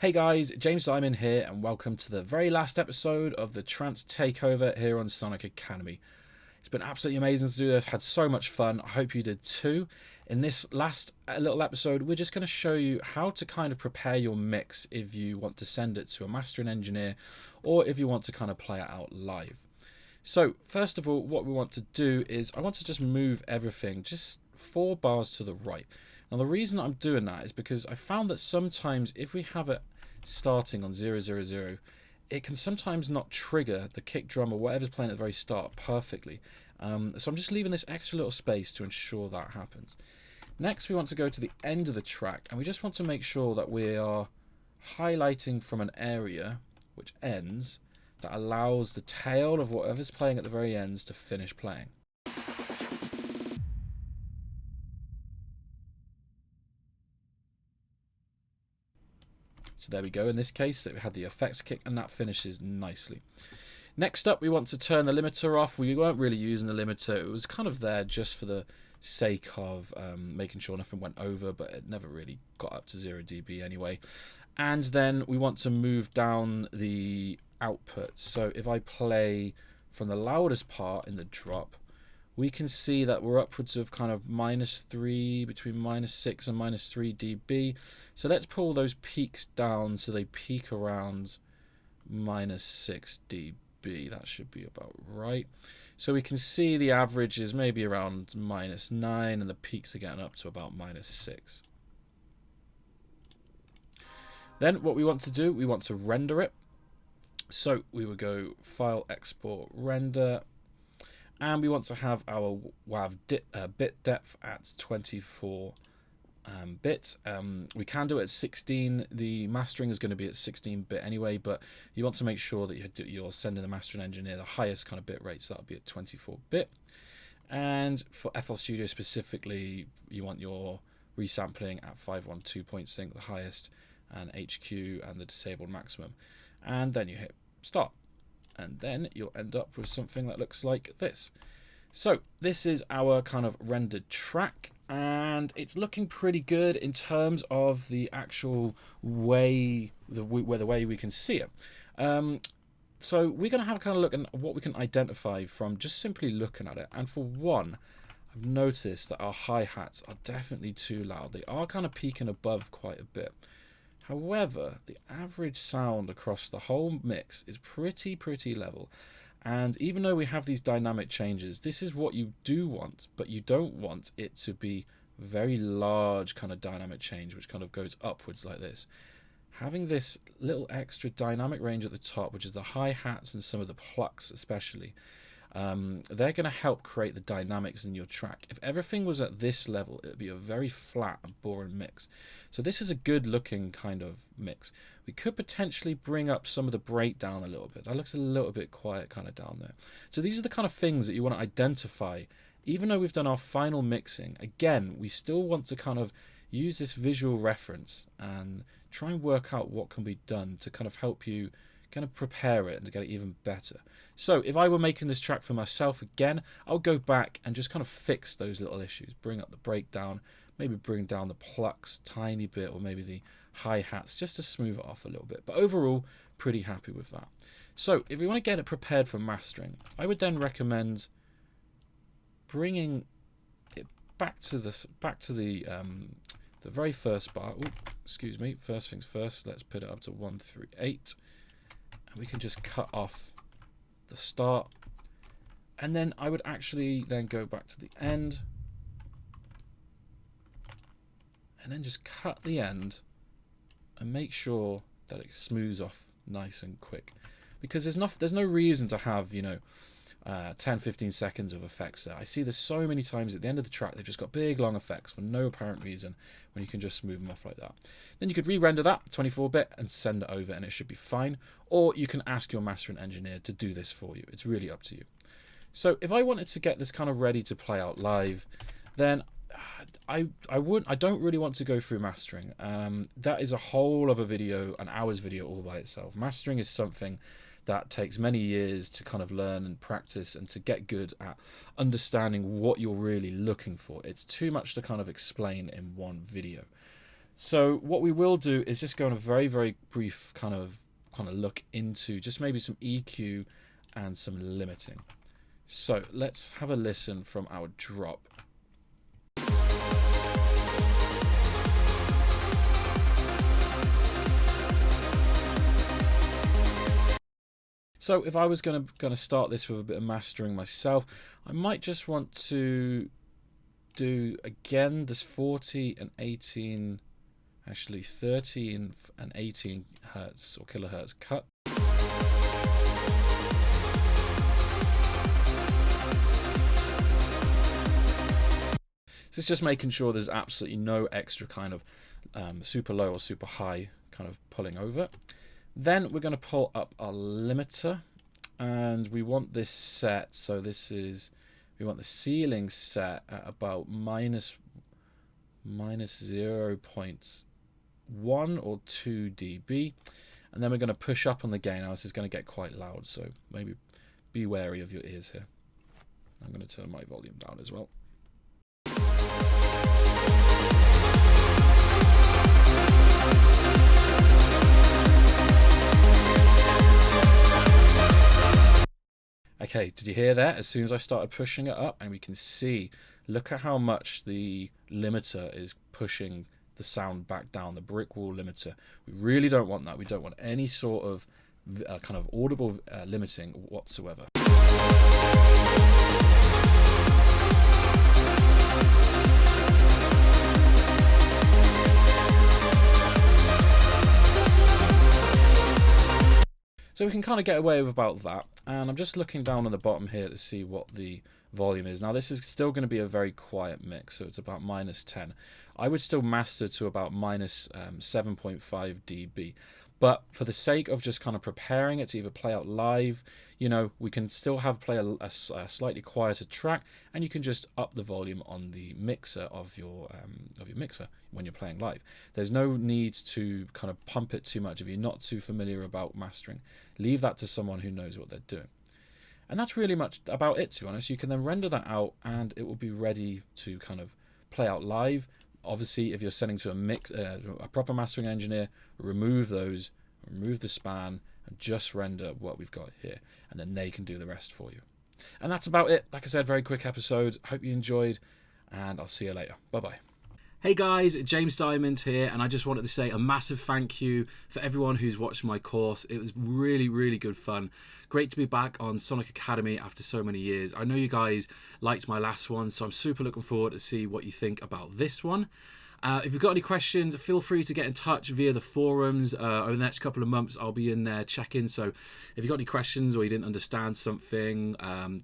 Hey guys, James Diamond here, and welcome to the very last episode of the Trance Takeover here on Sonic Academy. It's been absolutely amazing to do this, had so much fun, I hope you did too. In this last little episode, we're just going to show you how to kind of prepare your mix if you want to send it to a mastering engineer or if you want to kind of play it out live. So, first of all, what we want to do is I want to just move everything just 4 bars to the right. Now, the reason I'm doing that is because I found that sometimes if we have it starting on 000, it can sometimes not trigger the kick drum or whatever's playing at the very start perfectly. So I'm just leaving this extra little space to ensure that happens. Next, we want to go to the end of the track, and we just want to make sure that we are highlighting from an area which ends that allows the tail of whatever's playing at the very ends to finish playing. So there we go. In this case, we had the effects kick, and that finishes nicely. Next up, we want to turn the limiter off. We weren't really using the limiter. It was kind of there just for the sake of making sure nothing went over, but it never really got up to 0 dB anyway. And then we want to move down the output. So if I play from the loudest part in the drop, we can see that we're upwards of kind of -3, between -6 and -3 dB. So let's pull those peaks down so they peak around -6 dB. That should be about right. So we can see the average is maybe around -9 and the peaks are getting up to about -6. Then what we want to do, we want to render it. So we will go File, Export, Render. And we want to have our WAV bit depth at 24 bits. We can do it at 16. The mastering is going to be at 16-bit anyway, but you want to make sure that you're sending the mastering engineer the highest kind of bit rate, so that'll be at 24-bit. And for FL Studio specifically, you want your resampling at 512.sync, the highest, and HQ and the disabled maximum. And then you hit start. And then you'll end up with something that looks like this. So this is our kind of rendered track, and it's looking pretty good in terms of the actual way the way we can see it. So we're going to have a kind of look at what we can identify from just simply looking at it. And for one, I've noticed that our hi-hats are definitely too loud. They are kind of peaking above quite a bit. However, the average sound across the whole mix is pretty level. And even though we have these dynamic changes, this is what you do want, but you don't want it to be very large kind of dynamic change, which kind of goes upwards like this. Having this little extra dynamic range at the top, which is the hi-hats and some of the plucks especially, they're going to help create the dynamics in your track. If everything was at this level, it would be a very flat and boring mix. So this is a good looking kind of mix. We could potentially bring up some of the breakdown a little bit. That looks a little bit quiet kind of down there. So these are the kind of things that you want to identify. Even though we've done our final mixing, again, we still want to kind of use this visual reference and try and work out what can be done to kind of help you kind of prepare it and to get it even better. So if I were making this track for myself again, I'll go back and just kind of fix those little issues, bring up the breakdown, maybe bring down the plucks tiny bit, or maybe the hi-hats just to smooth it off a little bit. But overall, pretty happy with that. So if we want to get it prepared for mastering, I would then recommend bringing it back to the very first bar. Ooh, excuse me. First things first, let's put it up to 138. And we can just cut off the start, and then I would actually then go back to the end and then just cut the end and make sure that it smooths off nice and quick, because there's no reason to have 10-15 seconds of effects there. I see this so many times at the end of the track. They've just got big long effects for no apparent reason when you can just smooth them off like that. Then you could re-render that 24-bit and send it over, and it should be fine. Or you can ask your mastering engineer to do this for you. It's really up to you. So if I wanted to get this kind of ready to play out live, then I don't really want to go through mastering. That is a whole other video, an hour's video all by itself. Mastering is something that takes many years to kind of learn and practice and to get good at understanding what you're really looking for. It's too much to kind of explain in one video. So what we will do is just go on a very, very brief kind of look into just maybe some EQ and some limiting. So let's have a listen from our drop. So if I was going to start this with a bit of mastering myself, I might just want to do again this 40 and 18, actually 13 and 18 hertz or kilohertz cut. So it's just making sure there's absolutely no extra kind of super low or super high kind of pulling over. Then we're going to pull up our limiter, and we want this set, so we want the ceiling set at about minus 0.1 or 2 dB, and then we're going to push up on the gain. Now this is going to get quite loud, so maybe be wary of your ears here. I'm going to turn my volume down as well. Okay, did you hear that? As soon as I started pushing it up, and we can see, look at how much the limiter is pushing the sound back down, the brick wall limiter. We really don't want that. We don't want any sort of kind of audible limiting whatsoever. So we can kind of get away with about that, and I'm just looking down on the bottom here to see what the volume is. Now this is still going to be a very quiet mix, so it's about -10. I would still master to about minus 7.5 dB, but for the sake of just kind of preparing it to either play out live, you know, we can still play a slightly quieter track, and you can just up the volume on the mixer of your mixer when you're playing live. There's no need to kind of pump it too much if you're not too familiar about mastering. Leave that to someone who knows what they're doing. And that's really much about it, to be honest. You can then render that out, and it will be ready to kind of play out live. Obviously, if you're sending to a proper mastering engineer, remove those, remove the span, and just render what we've got here, and then they can do the rest for you. And that's about it. Like I said, very quick episode. Hope you enjoyed, and I'll see you later. Bye-bye. Hey guys, James Diamond here, and I just wanted to say a massive thank you for everyone who's watched my course. It was really, really good fun. Great to be back on Sonic Academy after so many years. I know you guys liked my last one, so I'm super looking forward to see what you think about this one. If you've got any questions, feel free to get in touch via the forums. Over the next couple of months, I'll be in there checking. So if you've got any questions or you didn't understand something,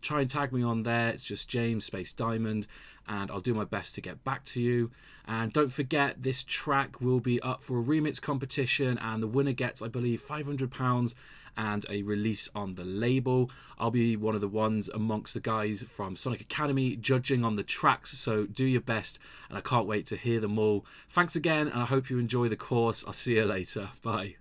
try and tag me on there. It's just James Diamond, and I'll do my best to get back to you. And don't forget, this track will be up for a remix competition, and the winner gets, I believe, £500 and a release on the label. I'll be one of the ones amongst the guys from Sonic Academy judging on the tracks, so do your best, and I can't wait to hear them all. Thanks again, and I hope you enjoy the course. I'll see you later. Bye.